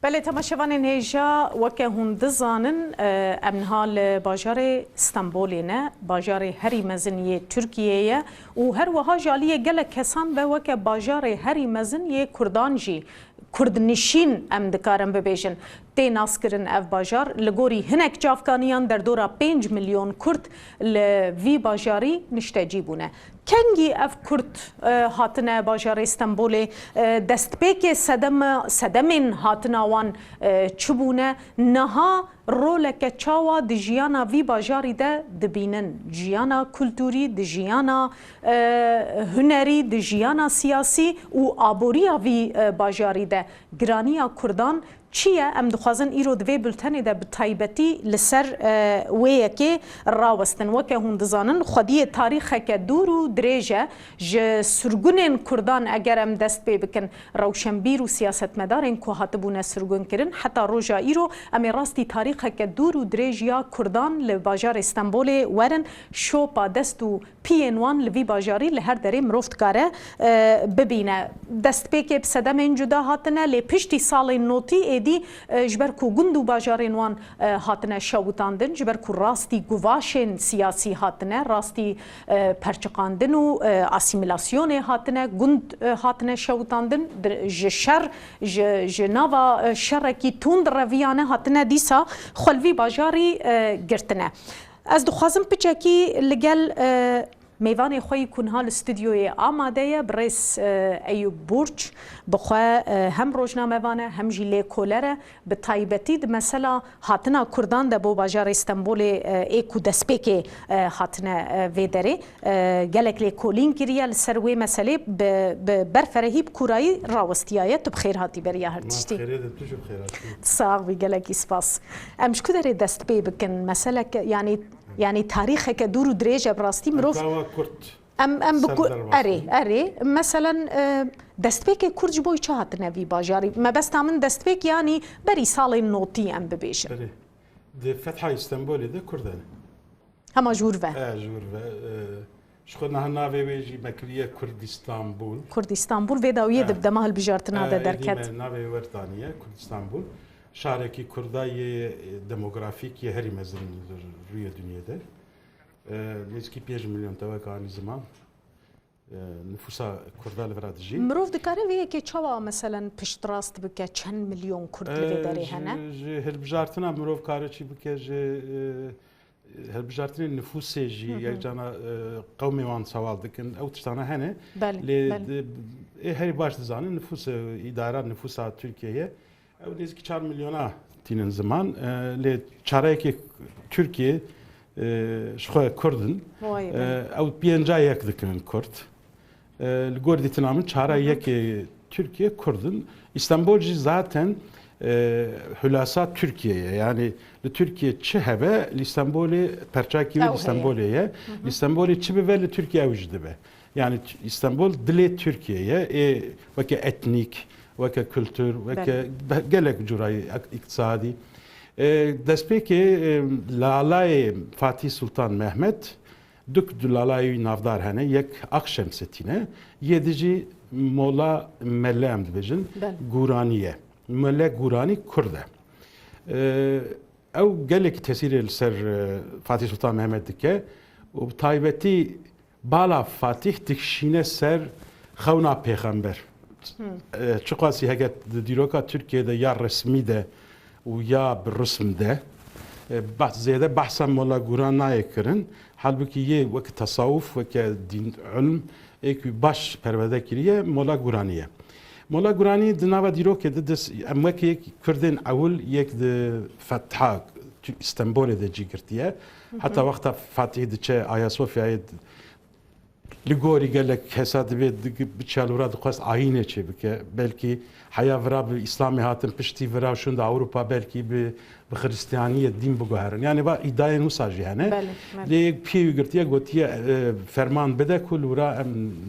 بله تماشاوان هیجا وکه هند زانن امنها باجار استانبول نه باجار هری مزنی ترکیه و هر وها جالیه گله کسان به وکه باجار هری مزنی کردانجی کردنشین ام دکارم ببیشن تی ناسکرن اف باجار لگوری هنک جافکانیان در دورا 5 میلیون کرد لوی باجاری نشتجی بونه کنگی اف کرد هاتنه باجار استانبول دست پیک سدمین هاتنه وان چبونه نها رولک چاوا د جیانا وی باجاری ده دبینن جیانا کلتوری د جیانا هنری د جیانا سیاسی و آبوریا وی باجاری ده گرانیا کردان چیه ام دخوازن ایرو دوی بلتنی ده بتایبتی لسر ویه که راوستن وکه هندزانن خودی تاریخ که دور و دریجه ج سرگونین کردان اگر ام دست بی بکن روشنبیر و سیاست مدارن که هاتبونه سرگون کرن حتی روژا ایرو امی راستی تاریخ که دور و دریج یا کردان لباجار استانبول ورن شوپا دست و پینوان لوی باجاری لهر دری مروفت کاره ببینه دست بی که بسدم جدا هاتنه لی پشتی سال نوتی دی جبر کو گندو باجارین وان هاتنه شوتاندن جبر کو راستی گواشن سیاسی هاتنه راستی پرچقاندن و اسیمیلاسیون هاتنه گند هاتنه شوتاندن جشر جناوا شرکی توند رویانه هاتنه دیسا خلوی باجاری گرتنه از دخوازم پچکی لگل میوان خوی کنها الاستودیوی آماده برس ایوب برج بخوا هم روزنامه وانه هم جیله کولره به تایبتی مثلا هاتنا کردان ده بو باجار استانبول ایکو دسپیک هاتنا ویدره گلک لی کولین کریه لسروی مسئله برفرهی بکورایی راوستیایه تو بخیر هاتی بریا هر تشتی صاحبی گلکی سپاس امش کدره دست پی بکن مسئله يعني تاريخك دور دريجه براستي مروف ام بكو اري مثلا دستبيك كرج بوي چات نوي باجاري ما بس تامن دستبيك يعني بري سال نوتي ام ببيش دي فتحه اسطنبول ده كردان هما جورفه جورفه شخنا هناوي بيجي مكريه كردستانبول فيداويه دبدما البجارتنا ده دركت ناوي ورتانيه كردستانبول شارکی کردای دموگرافیک هری مزن روی دنیا ده نزدیکی 5 میلیون توکانی زمان نفوسا کردال ورادجی مروف دکاره ویه که چوا مثلا پشت راست بکه چند میلیون کرد لوی داره هنه هل بجارتنا مروف کاره چی بکه هل بجارتنا نفوسی جی یک جانا قومی وان سوال دکن او تشتانه هنه بله هری باش دزانه نفوس اداره نفوسا ترکیه او نزدیک 4 میلیونه تینن زمان لی چاره که ترکیه شخوی کردن او بینجا یک دکنن کرد لگوردی تنامن چاره یک ترکیه کردن استانبول جی zaten hülasa Türkiye'ye yani Türkiye çehebe İstanbul'u perçaki ve İstanbul'e İstanbul'u çibe ve Türkiye vücudu be yani İstanbul dili Türkiye'ye ve etnik وک کلتور وک گلک جورای اقتصادی دست پیکی لالای فاتح سلطان محمد دک دلالای نافدار هنه یک akşam setine yedici mola mellem dibijin guraniye melle gurani kurde ev gelek tesir ser Fatih Sultan Mehmed dike و taybeti bala Fatih dikşine ser xavna peygamber چه قاسی هگه دیروکا ترکیه ده یا رسمی ده و یا برسم ده زیاده بحثا مولا گوران نایه کرن halbuki یه وقت تصوف وقت دین علم ایک باش پرورده کریه مولا گورانیه مولا گورانی دنوا دیروکه ده دس اموکی یک کردن اول یک ده فتحه استانبول ده جیگرتیه حتی وقتا فاتح ده چه آیا صوفیای لگوری گلک حساد بید بچالورا دخواست آینه چه بکه بلکی حیا ورا به اسلامی هاتن پشتی ورا شون دا اروپا بلکی به خریستیانی دین بگوهرن یعنی با ایدای نوساجی هنه لی پیو گرتیه گوتیه فرمان بده کل ورا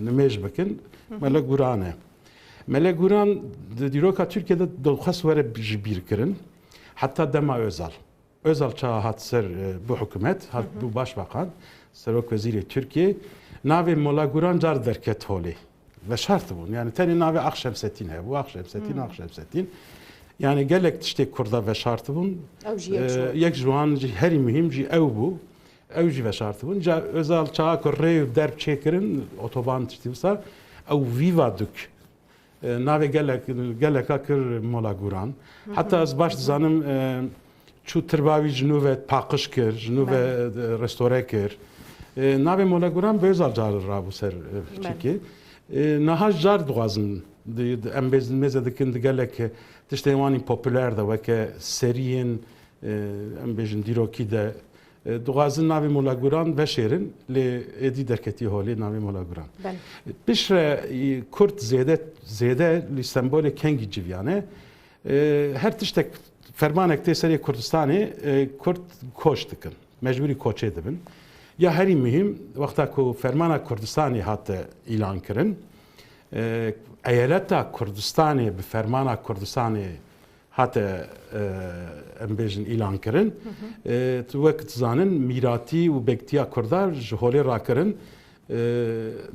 نمیج بکن ملک گورانه ملک گوران دیروکا ترکیه دخواست وره جبیر کرن حتی دما özal çağı hat ser bu hükümet hat bu başbakan Serok Veziri Türkiye navi Mola Guran car derket holi ve şart bu yani teni navi Akşemsetin he bu Akşemsetin yani gelek tiştek Kurda ve şartı bun. Yek juan heri mühim jî ew bû. Ew jî ve şartı bun. Ca özel çağa ku rêv derb çêkirin otoban tiştî wisa ew vîva duk. Navê geleka kir mola guran. Heta ez baş dizanim çû tirbavî ji nû ve paqij kir, ji nû ve restore kir. Navê mola guran bêzal car rabû ser çêkê. Niha jar dixwazin em mêze dikin gelek tiştê wanî popüler de weke seriyên em bêjin dîrokî de dixwazin navê mola guran veşêrin lê êdî derketî holê navê mola guran. Pişre Kurd zêde li sembolê kengî civiyane her tiştek fermanek tê serê Kurdistanê Kurd koç dikin. Mecburî koçê dibin. Ya herî mühim wexta ku fermana Kurdistanê hate îlan kirin eyaleta Kurdistanê bi fermana Kurdistanê hate em bêjin îlan kirin wek dizanin mîratî û bektiya Kurdar ji holê rakirin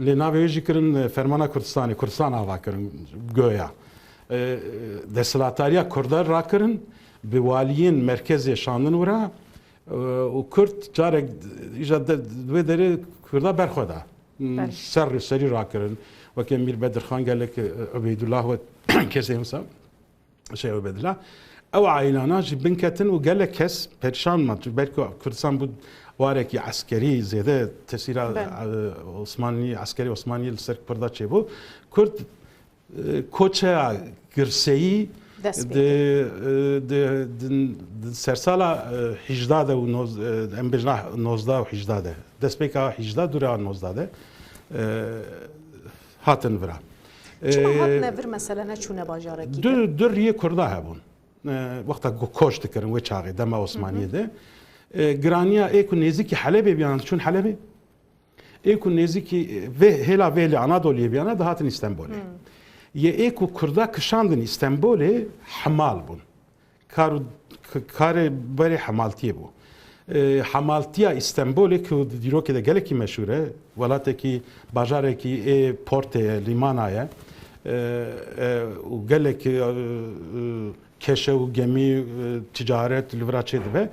lê navê jî kirin fermana Kurdistanê Kurdistan ava kirin goya desthilatariya Kurdar rakirin bi waliyên merkezê şandin wira û Kurd carek îja wê derê Kurda berxweda serî rakirin wekê Mîr Bedirxan gelek Ubeydullah we kesê hemsa şey Ubeydullah ew aîlana jî binketin û gelek kes perişan man belki Kurdistan bu warekî askerî zêde tesîra Osmanî askerî Osmanî li ser Kurda çêbû Kurd koçeya girseyî sersala 18 û em bêjina 19 û 18 de destpêka 18 dura 19 de hatin vira. Çima hatine vir mesela ne çûne bajarekî? Du riyê Kurda hebûn. Wexta koç dikirin wê çaxê dema Osmaniyê de. Giraniya ê ku nêzîkî Helebê biyanan çûn Helebê. Ê ku nêzîkî vê hêla vê li Anadolu'yê biyana dihatin İstanbulê. Ye ê ku Kurda kişandin İstanbulê hemal bûn. Karê berê hemaltiyê bû. Hemaltiya İstanbulê ku dîrokê de gelekî meşhûr e, welatekî bajarekî ê portê lîmana ye û gelek keşe û gemî ticaret li vira çê dibe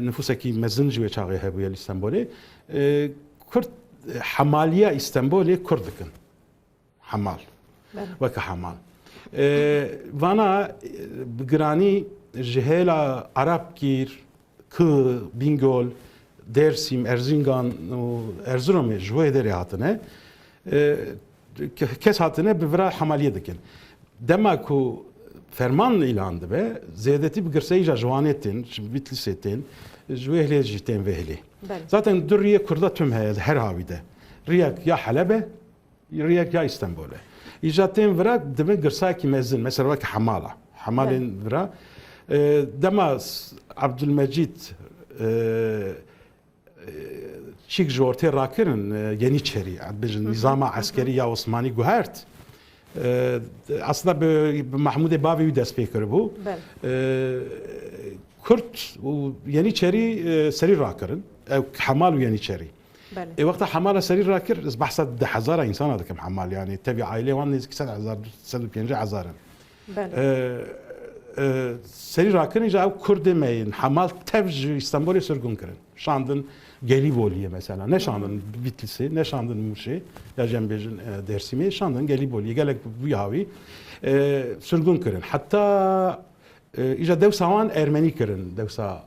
nüfusekî mezin ji wê çaxê hebûye li İstanbulê. Kurd hemaliya İstanbulê Kurd dikin. Hemal. Weke hemal. Vana giranî ji hêla Arabgîr, Kı, Bingöl, Dersim, Erzincan û Erzurumê ji wê derê hatine kes hatine bi vira hemaliyê dikin. Dema ku ferman îlan dibe zêdetî bi girseyî ja ciwanê tên ji Bitlisê tên ji wê hilê jî tên vê hilê. Zaten du riyê Kurda tüm heye her havî de. Riyek ya Helebê, riyek ya İstanbulê. İja tên vira dibin girsayekî mezin mesela weke hemala. Hemalên vira dema Abdülmecid çîk ji ortê rakirin Yeniçerî bêjin nîzama eskerî ya Osmanî guhert. Aslında bi Mahmudê bavê wî dest pê kiribû. Kurd û Yeniçerî serî rakirin. Ew hemal û Yeniçerî. Wexta hemala serî rakir ez behsa 10,000 insana dikim hemal yani tevî ailê wan nêzîkî 150,000 serî rakirin ja ew Kurdê me hemal tev ji İstanbulê sirgûn kirin. Şandin Gelîboliyê mesela. Ne şandin Bitlisê, ne şandin Mûşê ya jem bêjin Dersimê, şandin Gelîboliyê. Gelek bû havî sirgûn kirin. Heta îja dewsa wan Ermenî kirin. Dewsa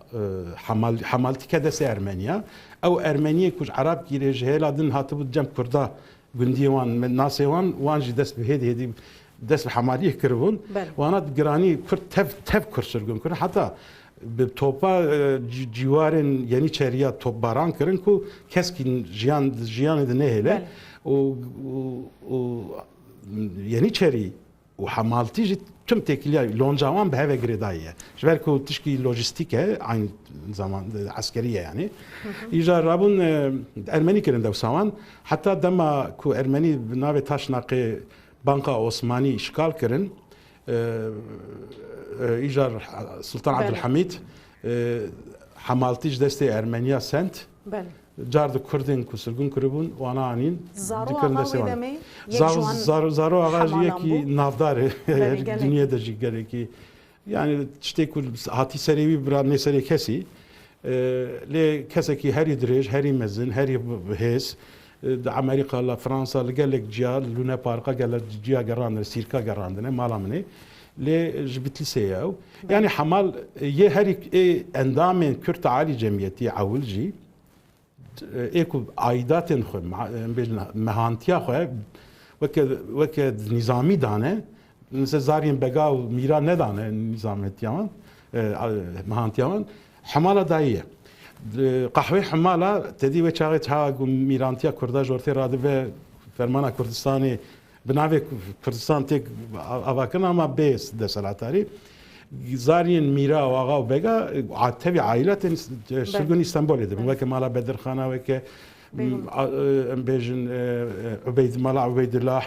hemaltîke destê Ermeniya. Ew Ermeniyê ku ji Arabgîrê ji hêla din hatibû cem Kurda gundiyê wan nasê wan jî dest bi hêdî dest bi hemaliyê kiribûn. Wana giranî Kurd tev Kurd sirgûn kirin. Heta bi topa ciwarên Yeniçeriya topbaran kirin ku keskî jiyanê di nehêle û Yeniçerî û hemaltî jî tüm tekiliya lonca wan bi heve girêdayî ye. Ji ber ku tişkî lojîstîk e aynı zaman askerî ye yani. Îja rabûn Ermenî kirin dewsa wan. Heta dema ku Ermenî bi navê Taşnaqê Banka Osmanî işgal kirin. İjar Sultan Abdülhamid hemaltî ji destê Ermeniya sent. Car di Kurdên ku sirgûn kiribûn wana anîn dikirin destê wan. Zaro axa jî yekî navdar e her dinyê de jî gelekî yani işte ku hati serivi bira neseri kesi le keseki heri dirij heri mezin heri hes Amerika la Fransa gelek ciya Luna Park'a gelek ciya gerandır sirka gerandine malamını le jbitliseya yani hamal ye heri endamın Kürt Ali cemiyeti avulci eku aidatın xwe mehantiya xwe weke nizamî dane zariyên bega û mîra nedane nizametiyan mehantiyan hemala dayiye qehwê hemala tedî wê çaxê çaxa mîrantiya Kurda ji ortê radibe fermana Kurdistanê bi navê Kurdistan têk avakirin ama bê deselatarî zariyên mîra û axa û bega tevî ailetên Sirgûn İstanbolê dibin weke mala Bedirxana weke em bêjin mala Ubeydullah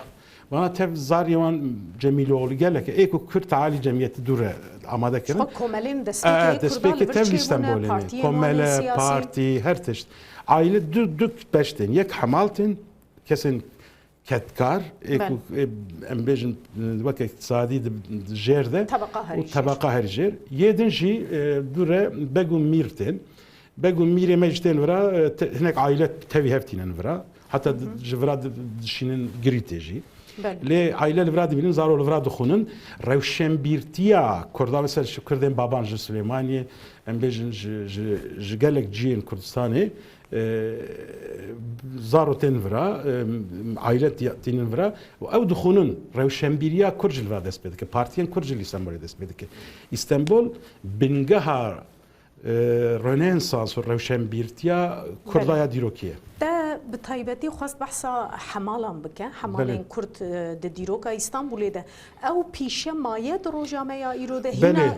bana tev zariyê wan Cemîloğlu gelek ê ku Kürt alî cemiyetî dûre amade kirin komelên destpêkê tev İstanbolê komele partî her tişt aile du beş tên yek hemaltin kesên ketkar em bêjin weke iktisadî jêr de û tebeqa her jêr yêdin jî dûre beg û mîr tên beg û mîrê me ji tên vira hinek aile tevî hev tînin vira heta ji vira dişînin girîtê jî lê aile li vira dibînin zaro li vira dixwînin rewşenbîrtiya Kurda mesela Kurdên baban ji Silêmaniyê em bêjin ji gelek ciyên Kurdistanê zaro tên vira aile tînin vira û ew dixwînin rewşenbîriya Kurd ji li vira dest pê dike partiyên Kurd ji li Îstanbolê dest pê dike İstanbul bingeha Rönesans û rewşenbîrtiya Kurdaya dîrokiye te bi taybetî xwest behsa hemalan bike hemalên Kurd di dîroka İstanbulê de ew pîşe maye di rojameya îro de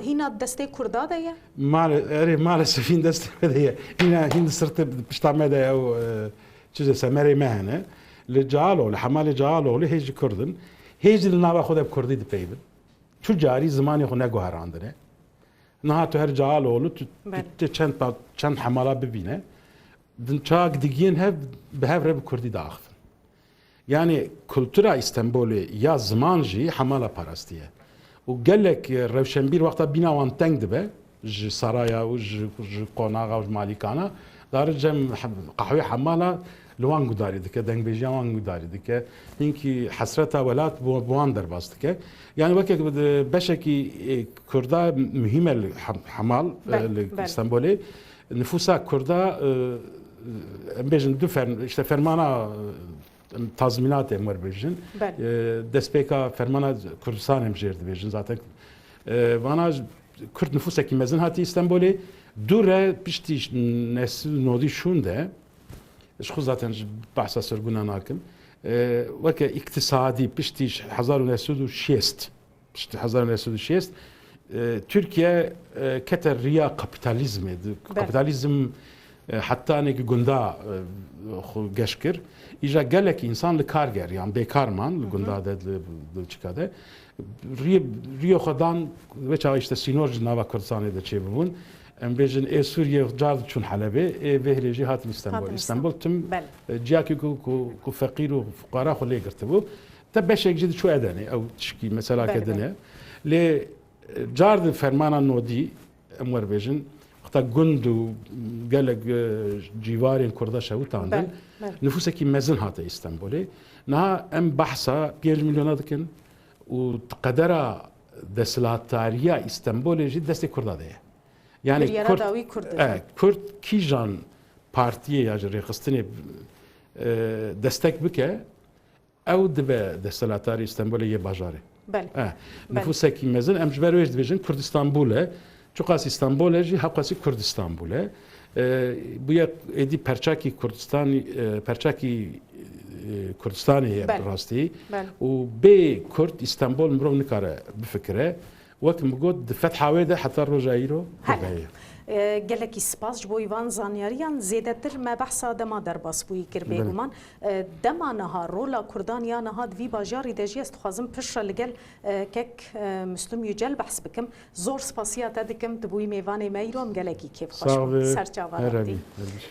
hîna destê Kurda de ye maalesef hîn destê me de ye hîn di sirtê pişta me de ew çize semerê me hene li Cağaloğlu hemalê Cağaloğlu hêj ji Kurdin hêj li nava xwe de bi Kurdî dipeybin çû carî zimanê xwe neguherandine niha tu her Cağaloğlu tu çend hemala bibîne çak digiyên hev bi hev re bi Kurdî daxivin yani kultura İstanbolê ya ziman jî hemala parastiye û gelek rewşenbîr wexta bîna wan teng dibe ji saraya û ji qonaxa û ji malîkana darin cem qehwê hemala li wan gudarî dike dengbêjiya wan gudarî dike hinkî hesreta welat bi wan derbas dike yani wekek beşekî Kurda mühim e li hemal li İstanbolê nüfusa Kurda em bêjin du işte fermana tazminat em werbêjin destpêka fermana Kurdistan em jêr dibêjin zaten vana Kurd nüfusekî mezin hatî İstanbolê dûre piştî neslî nodî şûn de ji xwe zaten ji behsa sirgûna nakim weke iktisadî piştî 1960 piştî 1960 Türkiye kete riya kapitalizmê kapitalizm hettanekî gunda geş kir îja gelek însan li kar ger yan bêkarman li gunda de li çika de riya xwe dan veça işte sînor ji nava Kurdistanê de çêbibûn em bêjin ê Sûriye car diçûn Helebê ê vê jî hatin İstanbul İstanbul tim ciyakê ku feqîr û fuqara xwe lê girtibû te beşek jî diçû Edenê ew tişkî mesela kedine lê car di fermana nodî em werbêjin ta gund û gelek cîvarên Kurda şewtan din nüfusekî mezin hate İstanbolê niha em behsa 5 milyona dikin û qedera desthilatariya İstanbolê jî destê Kurda de ye yani Kurd kîjan partiyê ya ji rêxistinê destek bike ew dibe desthilatarî İstanbolê yê bajarê nüfusekî mezin em ji ber wê dibêjin Kurdistanbul e çuqas İstanbolê jî hewqasî Kurdistanbul e buya êdî perçakî Kurdistan perçakî Kurdistanê ye rastî û bê Kurd İstanbol mirov nikare bifikire wek min got di fetha wê de heta roja îro heye gelekî spas ji bo îvan zanyariyan zêdetir me behsa dema derbasbûyî kir bêguman dema niha rola Kurdan ya niha di vî bajarî de jî ez dixwazim piştre li gel kek Müslüm Yücel behs bikim zor spasiya te dikim tu bûyî mêvanê me îro em gelekî kêfxweş serçava